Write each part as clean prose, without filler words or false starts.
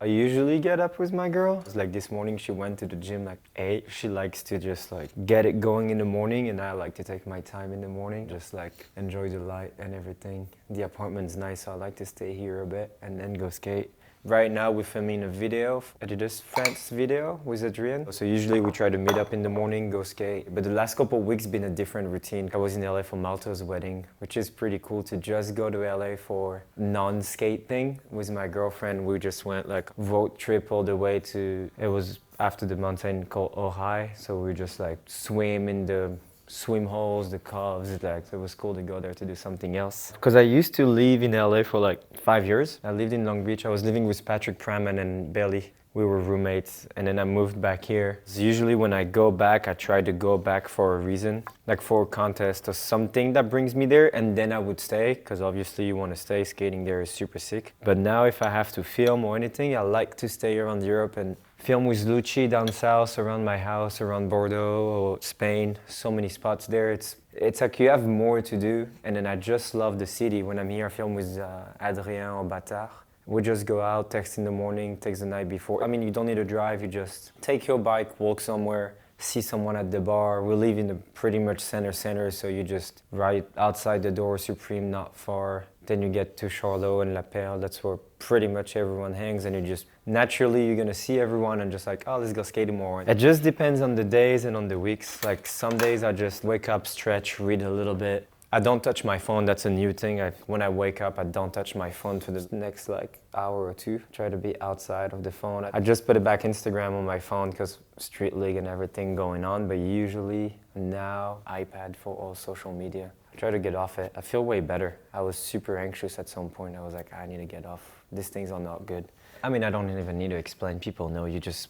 I usually get up with my girl. It's like this morning she went to the gym like 8. She likes to just like get it going in the morning, and I like to take my time in the morning, just like enjoy the light and everything. The apartment's nice, so I like to stay here a bit and then go skate. Right now we're filming a video, Adidas France video with Adrian. So usually we try to meet up in the morning, go skate. But the last couple of weeks been a different routine. I was in LA for Malto's wedding, which is pretty cool to just go to LA for non-skate thing. With my girlfriend, we just went like road trip all the way to, it was after the mountain called Ojai. So we just like swim in the swim holes, the coves, like it was cool to go there to do something else. Because I used to live in LA for like 5 years. I lived in Long Beach. I was living with Patrick Praman and Bailey. We were roommates, and then I moved back here. So usually when I go back, I try to go back for a reason, like for a contest or something that brings me there, and then I would stay, because obviously you want to stay. Skating there is super sick. But now if I have to film or anything, I like to stay around Europe and film with Lucci down south, around my house, around Bordeaux or Spain. So many spots there. It's like you have more to do, and then I just love the city. When I'm here, I film with Adrien or Batard. We just go out, text in the morning, text the night before. I mean, you don't need to drive, you just take your bike, walk somewhere, see someone at the bar. We live in the pretty much center, so you just right outside the door, Supreme, not far. Then you get to Charlot and La Perle, that's where pretty much everyone hangs, and you just, naturally you're gonna see everyone and just like, oh, let's go skate more. It just depends on the days and on the weeks. Like some days I just wake up, stretch, read a little bit. I don't touch my phone, that's a new thing. When I wake up, I don't touch my phone for the next like hour or two. Try to be outside of the phone. I just put it back Instagram on my phone because street league and everything going on, but usually now iPad for all social media. I try to get off it. I feel way better. I was super anxious at some point. I was like, I need to get off. These things are not good. I mean, I don't even need to explain. People know. You just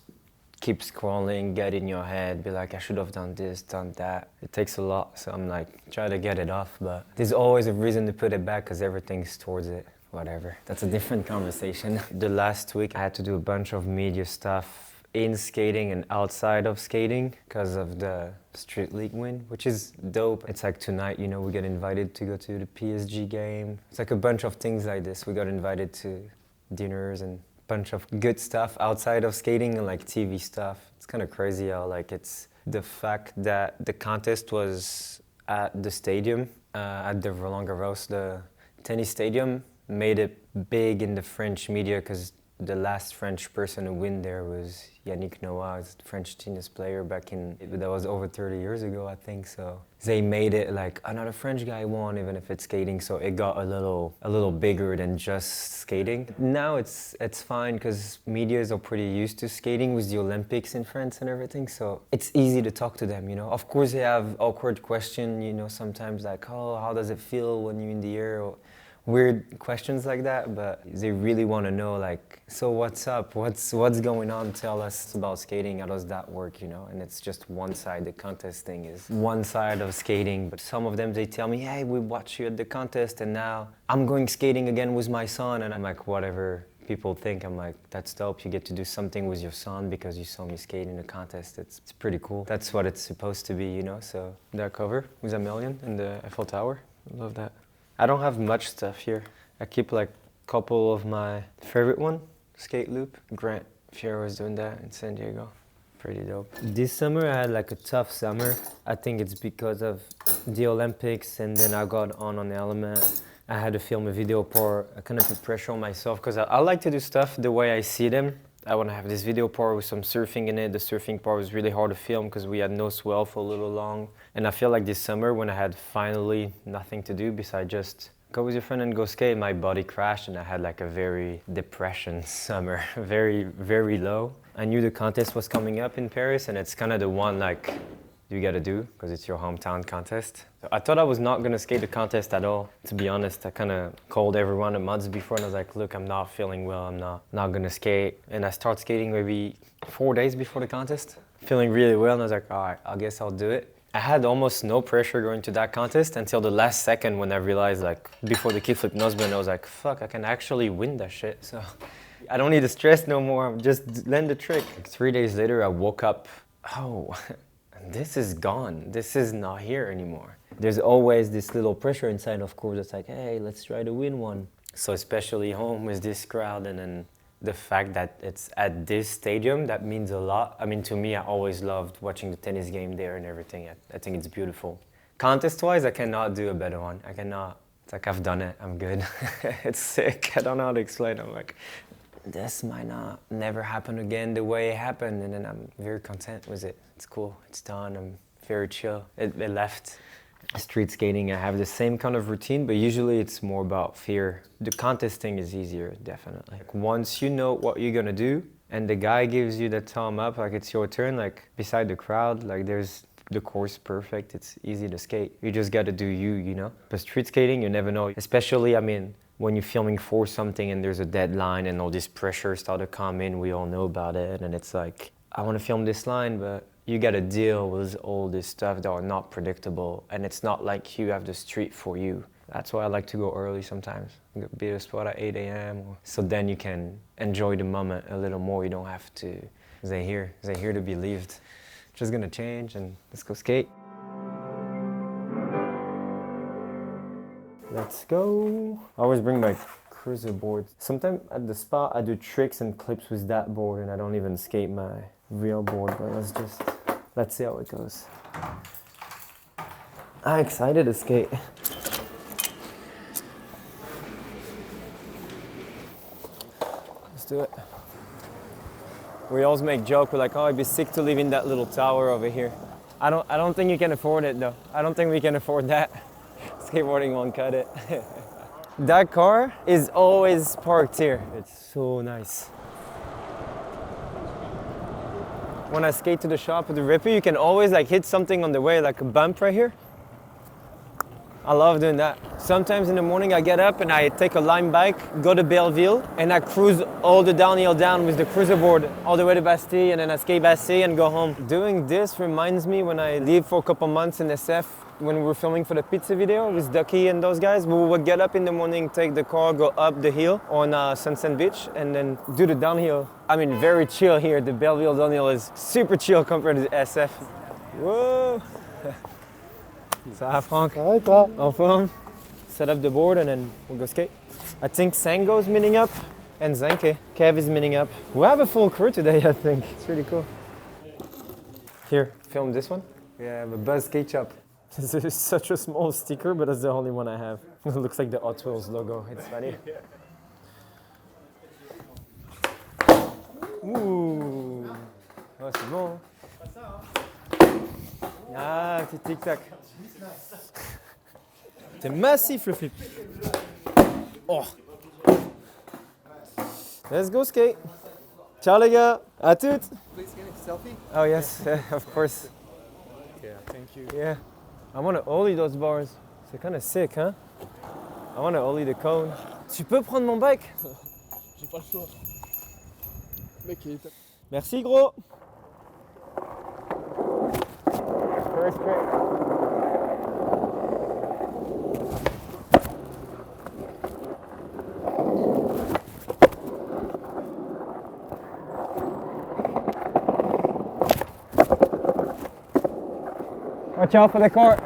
keep scrolling, get in your head, be like, I should have done this, done that. It takes a lot, so I'm like, try to get it off, but there's always a reason to put it back because everything's towards it. Whatever. That's a different conversation. The last week I had to do a bunch of media stuff in skating and outside of skating because of the Street League win, which is dope. It's like tonight, you know, we get invited to go to the PSG game. It's like a bunch of things like this. We got invited to dinners and bunch of good stuff outside of skating and like TV stuff. It's kind of crazy how like it's the fact that the contest was at the stadium, at the Roland Garros, the tennis stadium, made it big in the French media because the last French person to win there was Yannick Noah, the French tennis player that was over 30 years ago, I think. So they made it like another French guy won, even if it's skating. So it got a little bigger than just skating. Now it's fine because medias are pretty used to skating with the Olympics in France and everything. So it's easy to talk to them, you know. Of course, they have awkward questions, you know, sometimes like, oh, how does it feel when you're in the air? Or weird questions like that, but they really want to know like, so what's up, what's going on, tell us about skating, how does that work, you know. And it's just one side. The contest thing is one side of skating, but some of them they tell me, hey, we watched you at the contest and now I'm going skating again with my son, and I'm like, whatever people think, I'm like, that's dope, you get to do something with your son because you saw me skate in a contest. It's pretty cool. That's what it's supposed to be, you know. So that cover with a million in the Eiffel Tower, I love that. I don't have much stuff here. I keep like a couple of my favorite one, skate loop. Grant Fierro was doing that in San Diego. Pretty dope. This summer I had like a tough summer. I think it's because of the Olympics, and then I got on the element. I had to film a video part. I kind of put pressure on myself because I like to do stuff the way I see them. I want to have this video part with some surfing in it. The surfing part was really hard to film because we had no swell for a little long. And I feel like this summer when I had finally nothing to do besides just go with your friend and go skate, my body crashed and I had like a very depression summer, very, very low. I knew the contest was coming up in Paris, and it's kind of the one like you gotta do because it's your hometown contest. So I thought I was not gonna skate the contest at all, to be honest. I kind of called everyone a month before and I was like, look, I'm not feeling well, I'm not gonna skate. And I start skating maybe 4 days before the contest, feeling really well, and I was like, all right, I guess I'll do it. I had almost no pressure going to that contest until the last second when I realized, like, before the kickflip nosebend, I was like, fuck, I can actually win that shit. So I don't need to stress no more, just learn the trick. Like 3 days later, I woke up, oh, this is gone. This is not here anymore. There's always this little pressure inside, of course, that's like, hey, let's try to win one. So especially home with this crowd, and then the fact that it's at this stadium, that means a lot. I mean, to me, I always loved watching the tennis game there and everything. I think it's beautiful. Contest-wise, I cannot do a better one. I cannot. It's like I've done it, I'm good. It's sick, I don't know how to explain. I'm like, this might not never happen again the way it happened, and then I'm very content with it. It's cool, it's done, I'm very chill. It left. Street skating, I have the same kind of routine, but usually it's more about fear. The contest thing is easier, definitely. Like once you know what you're gonna do, and the guy gives you the thumb up, like it's your turn, like beside the crowd, like there's the course perfect, it's easy to skate. You just gotta do you, you know? But street skating, you never know. Especially, I mean, when you're filming for something and there's a deadline and all this pressure start to come in, we all know about it, and it's like, I wanna film this line, but you gotta deal with all this stuff that are not predictable, and it's not like you have the street for you. That's why I like to go early sometimes. Be at a spot at 8 a.m. So then you can enjoy the moment a little more. You don't have to, they're here to be lived. Just gonna change and let's go skate. Let's go. I always bring my cruiser board. Sometimes at the spot I do tricks and clips with that board and I don't even skate my real board, but let's see how it goes. I'm excited to skate. Let's do it. We always make joke, we're like, oh, it'd be sick to live in that little tower over here. I don't think you can afford it though. I don't think we can afford that. Skateboarding won't cut it. That car is always parked here. It's so nice. When I skate to the shop with the Ripper, you can always like hit something on the way, like a bump right here. I love doing that. Sometimes in the morning I get up and I take a Lime bike, go to Belleville, and I cruise all the downhill down with the cruiser board all the way to Bastille, and then I skate Bastille and go home. Doing this reminds me when I lived for a couple months in SF, when we were filming for the pizza video with Ducky and those guys. We would get up in the morning, take the car, go up the hill on Sunset Beach, and then do the downhill. I mean, very chill here. The Belleville downhill is super chill compared to the SF. Whoa! Ça va, Franck? Ça va, toi? En forme? Set up the board and then we'll go skate. I think Sango's meeting up and Zanke. Kev is meeting up. We have a full crew today, I think. It's really cool. Here, film this one. We have a Buzz Skate Shop. This is such a small sticker, but that's the only one I have. It looks like the Hot Wheels logo. It's funny. Ouh! Oh, c'est bon. Ah, petit tic-tac. C'est massif le flip. Oh! Let's go skate. Ciao les gars. À toutes. Please get a selfie. Oh yes, of course. Yeah, thank you. Yeah. I want to ollie those bars. C'est kind of sick, huh? I want to ollie the cone. Tu peux prendre mon bike? J'ai pas le choix. Mec, il est... Merci gros. First trick. Watch out for the court.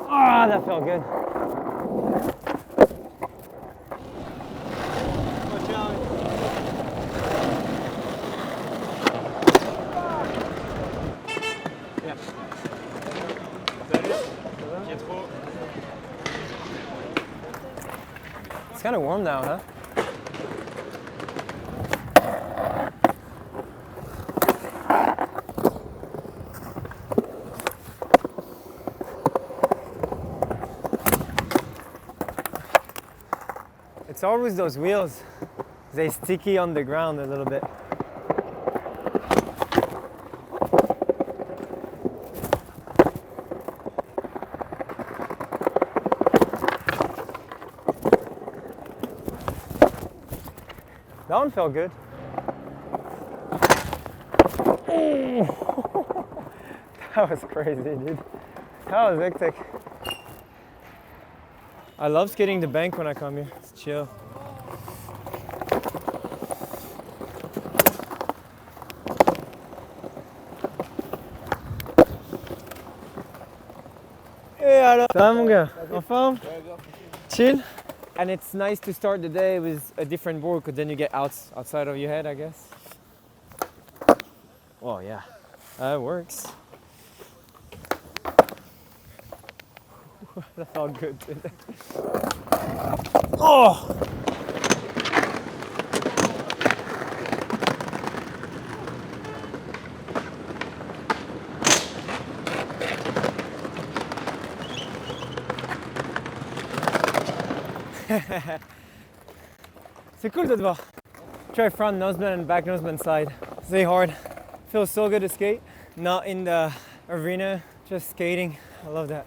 Ah, that felt good. Watch out. Yeah. Salut. Pietro. It's kind of warm now, huh? It's always those wheels. They sticky on the ground a little bit. That one felt good. That was crazy, dude. That was hectic. I love skating the bank when I come here. It's chill. Et alors? Ça va mon gars? En forme? Chill? And it's nice to start the day with a different board because then you get outside of your head, I guess. Oh yeah, that works. That felt good. Oh! C'est cool de te voir. Try front nosebend and back nosebend side. Stay hard. Feels so good to skate. Not in the arena, just skating. I love that.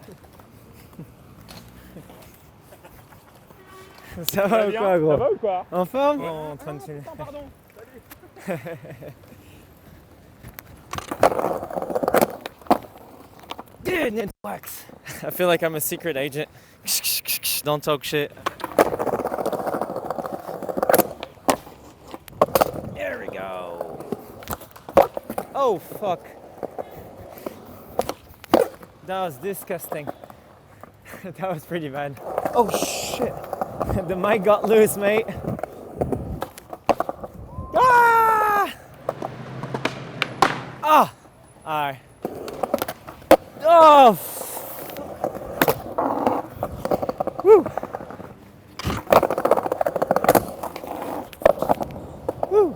Ça va ou quoi, gros? Ça va ou quoi? En forme? En train de filmer. Pardon. Dude, it works. I feel like I'm a secret agent. Don't talk shit. There we go. Oh, fuck. That was disgusting. That was pretty bad. Oh, shit. The mic got loose, mate. Ah! Ah! Alright. Oh! Woo! Woo!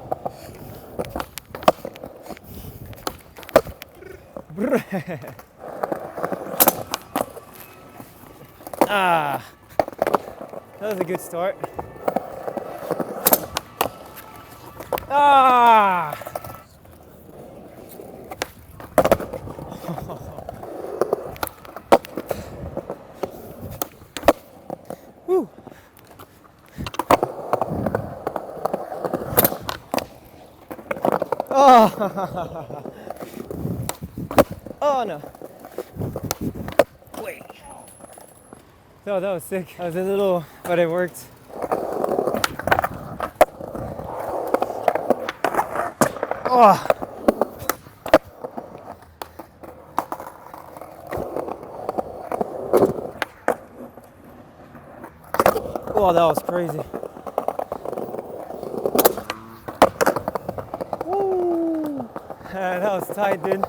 Ah! That was a good start. Ah! Woo! Oh! Oh no! Wait. No, that was sick. That was a little, but it worked. Oh! Oh, that was crazy. Woo! That was tight, dude.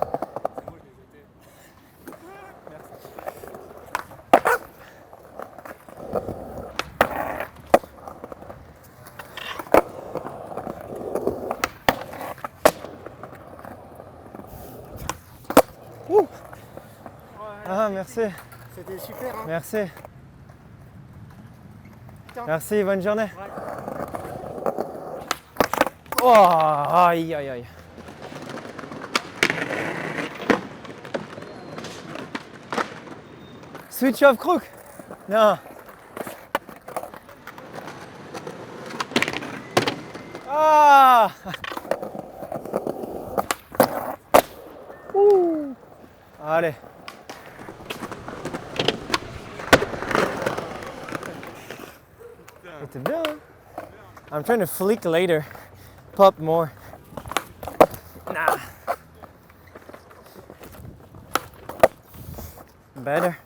Woo! Ah, merci. C'était super, hein? Merci. Merci, bonne journée. Oh, aïe, aïe, aïe. Switch off crook? Non. Ah! Ouh. Allez. C'était bien, hein? I'm trying to flick later. Pop more. Nah. Better.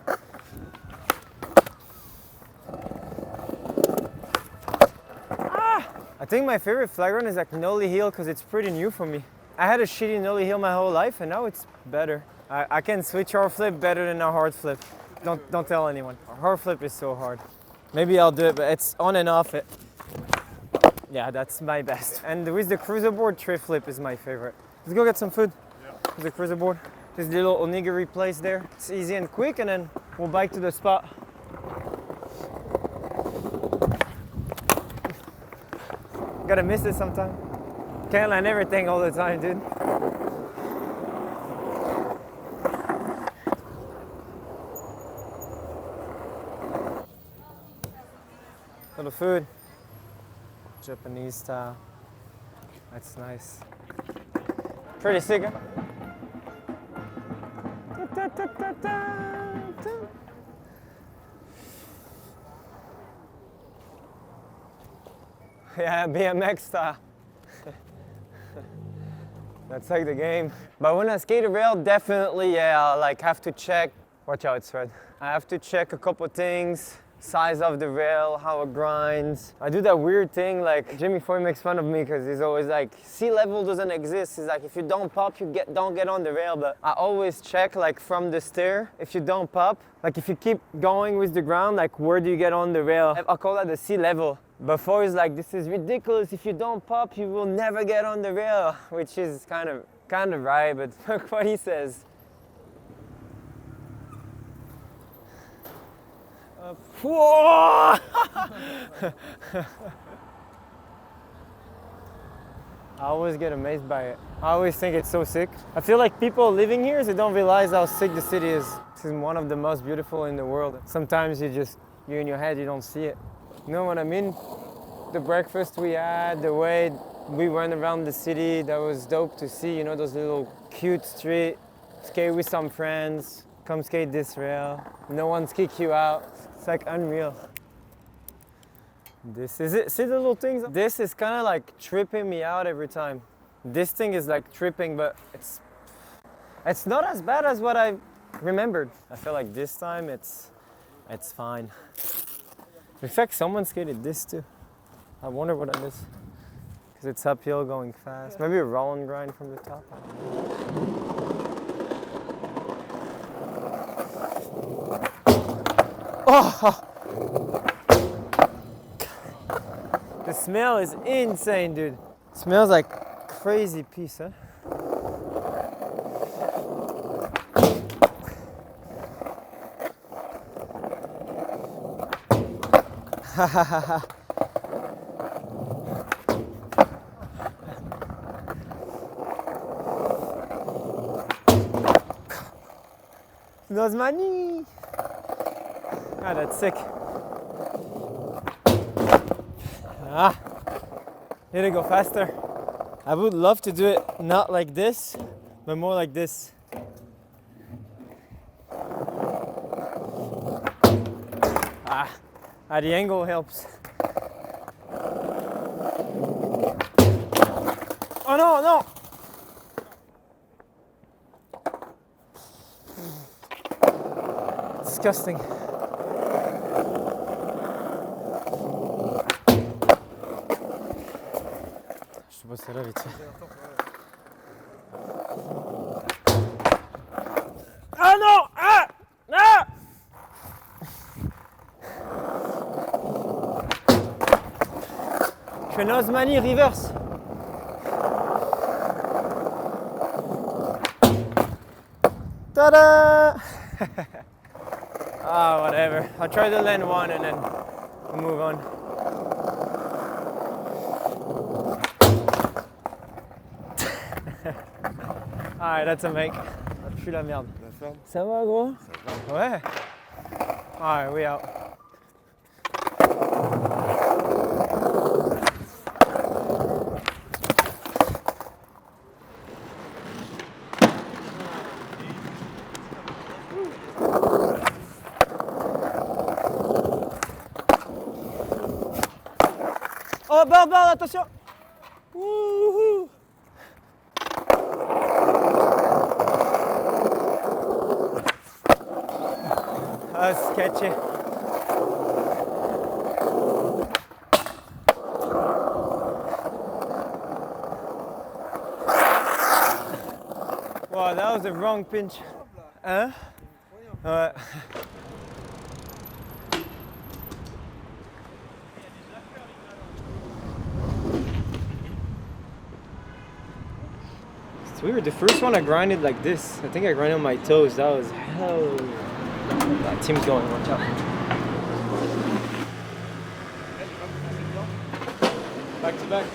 I think my favorite flag run is like nollie heel because it's pretty new for me. I had a shitty nollie heel my whole life and now it's better. I can switch hard flip better than a hard flip. Don't tell anyone. Hard flip is so hard. Maybe I'll do it, but it's on and off it. Yeah, that's my best. And with the cruiser board, tray flip is my favorite. Let's go get some food. Yeah. With the cruiser board. There's a little onigiri place there. It's easy and quick, and then we'll bike to the spot. Gotta miss it sometime. Can't land everything all the time, dude. Little food. Japanese style. That's nice. Pretty sick, huh? Yeah, BMX style. That's like the game. But when I skate a rail, definitely, yeah, I'll like have to check. Watch out, it's red. I have to check a couple things. size of the rail, how it grinds. I do that weird thing, like Jimmy Foy makes fun of me because he's always like, sea level doesn't exist. He's like, if you don't pop, don't get on the rail. But I always check like from the stair, if you don't pop, like if you keep going with the ground, like where do you get on the rail? I call that the sea level. Before he's like, this is ridiculous. If you don't pop, you will never get on the rail, which is kind of right, but look what he says. Whoa! I always get amazed by it. I always think it's so sick. I feel like people living here, they don't realize how sick the city is. This is one of the most beautiful in the world. Sometimes you're in your head, you don't see it. You know what I mean? The breakfast we had, the way we went around the city, that was dope to see, you know, those little cute streets, skate with some friends, come skate this rail, no one's kick you out. It's like unreal. This is it. See the little things? This is kind of like tripping me out every time. This thing is like tripping, but it's not as bad as what I remembered. I feel like this time it's fine. In fact, someone skated this too. I wonder what it is. Because it's uphill going fast. Maybe a roll and grind from the top. Oh! The smell is insane, dude. It smells like crazy piece, huh? Smells money. Ah, that's sick. Ah, need to go faster. I would love to do it not like this, but more like this. Ah, the angle helps. Oh no, no! Disgusting. Je te pose là vite fait. Ah non! Ah! Ah! Je fais une Osmani reverse. Ta-da! Ah, whatever. I'll try to land one and then move on. Alright, that's a make. Je suis la merde. Ça va, gros? Ça va. Ouais. Alright, we out. Oh, bord, attention! Wouhou! Ah, sketchy. Wow, that was the wrong pinch. Hein? Ouais. It's weird, the first one I grinded like this. I think I grinded on my toes. That was hell. That team's going, watch out. Back to back.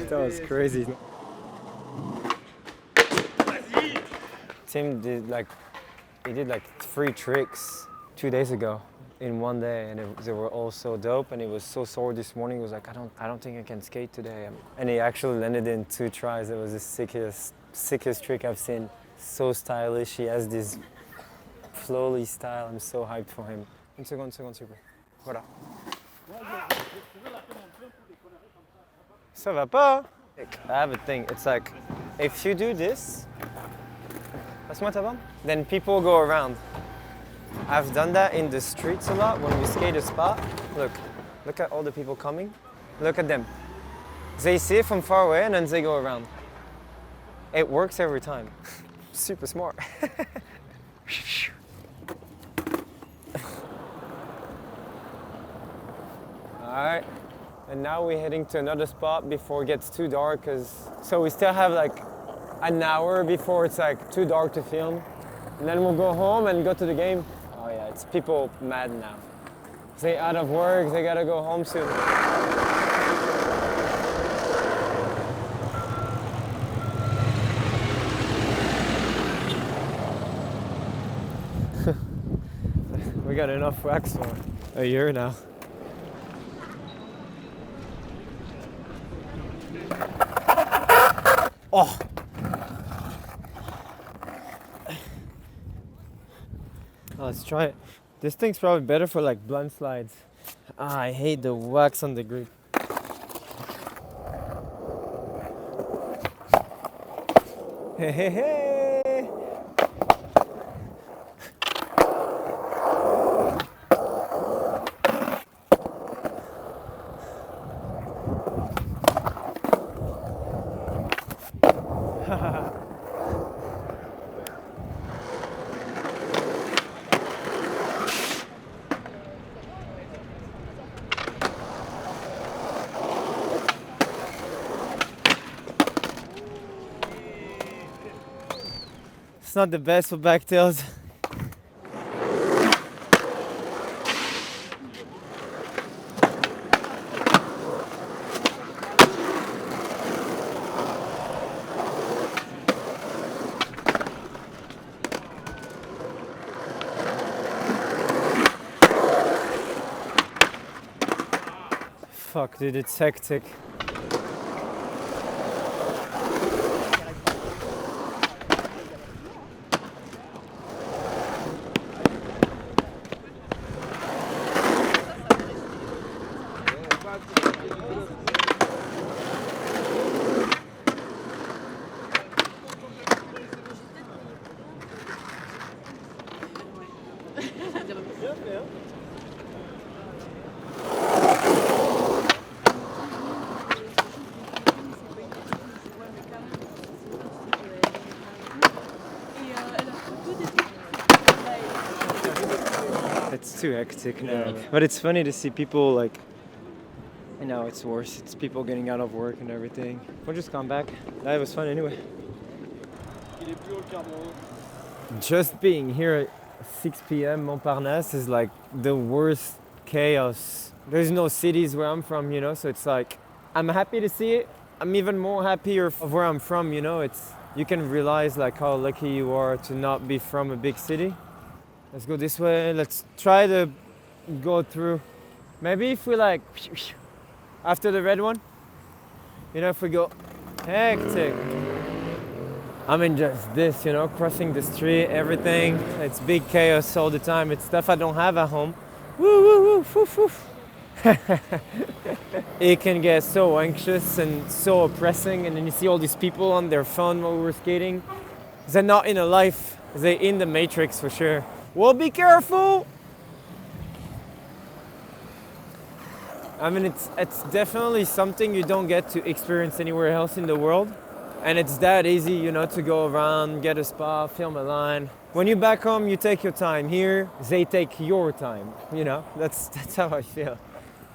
That was crazy. Vas-y! Tim did like 3 tricks 2 days ago in one day, and they were all so dope. And he was so sore this morning. He was like, I don't think I can skate today. And he actually landed in 2 tries. It was the sickest trick I've seen. So stylish. He has this flowy style. I'm so hyped for him. Une seconde, super. Voilà. Ça va pas? I have a thing. It's like, if you do this, passe-moi ta bande, then people go around. I've done that in the streets a lot when we skate a spot. Look at all the people coming. Look at them. They see it from far away and then they go around. It works every time. Super smart. Alright, and now we're heading to another spot before it gets too dark, so we still have like an hour before it's like too dark to film. And then we'll go home and go to the game. Oh yeah, it's people mad now. They out of work, they gotta go home soon. We got enough wax for a year now. Oh! Let's try it. This thing's probably better for like blunt slides. I hate the wax on the grip. Hey, hey, hey! It's not the best for backtails. Fuck, dude, it's hectic. It's too hectic now. But it's funny to see people like, and now it's worse. It's people getting out of work and everything. We'll just come back. That was fun anyway. Just being here at 6 p.m. Montparnasse is like the worst chaos. There's no cities where I'm from, you know, so it's like, I'm happy to see it. I'm even more happier of where I'm from, you know. You can realize like how lucky you are to not be from a big city. Let's go this way. Let's try to go through. Maybe if we like, after the red one, you know, if we go hectic. I mean, just this, you know, crossing the street, everything. It's big chaos all the time. It's stuff I don't have at home. Woo, woo, woo, woof, woof. It can get so anxious and so oppressing, and then you see all these people on their phone while we're skating. They're not in a life. They're in the matrix for sure. Well, be careful! I mean, it's definitely something you don't get to experience anywhere else in the world. And it's that easy, you know, to go around, get a spot, film a line. When you're back home, you take your time. Here, they take your time, you know? That's how I feel.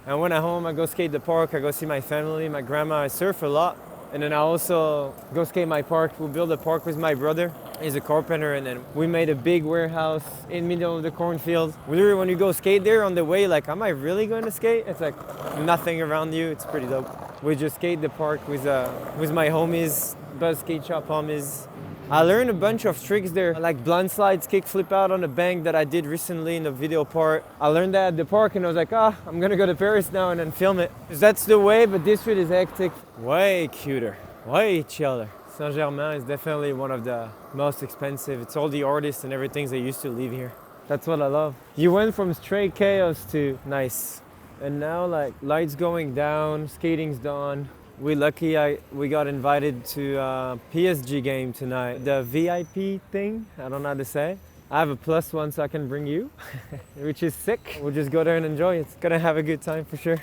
And when I'm home, I go skate the park, I go see my family, my grandma, I surf a lot. And then I also go skate my park. We built a park with my brother. He's a carpenter, and then we made a big warehouse in the middle of the cornfield. Literally, when you go skate there on the way, like, am I really going to skate? It's like nothing around you. It's pretty dope. We just skate the park with my homies. buzz skate shop homies. I learned a bunch of tricks there, like blind slides, kick flip out on the bank that I did recently in the video part. I learned that at the park and I was like, I'm gonna go to Paris now and then film it. 'Cause that's the way, but this street is hectic. Way cuter, way chiller. Saint-Germain is definitely one of the most expensive. It's all the artists and everything they used to live here. That's what I love. You went from straight chaos to nice. And now like lights going down, skating's done. We're lucky we got invited to a PSG game tonight. The VIP thing, I don't know how to say. I have a +1 so I can bring you, which is sick. We'll just go there and enjoy it. Gonna have a good time for sure.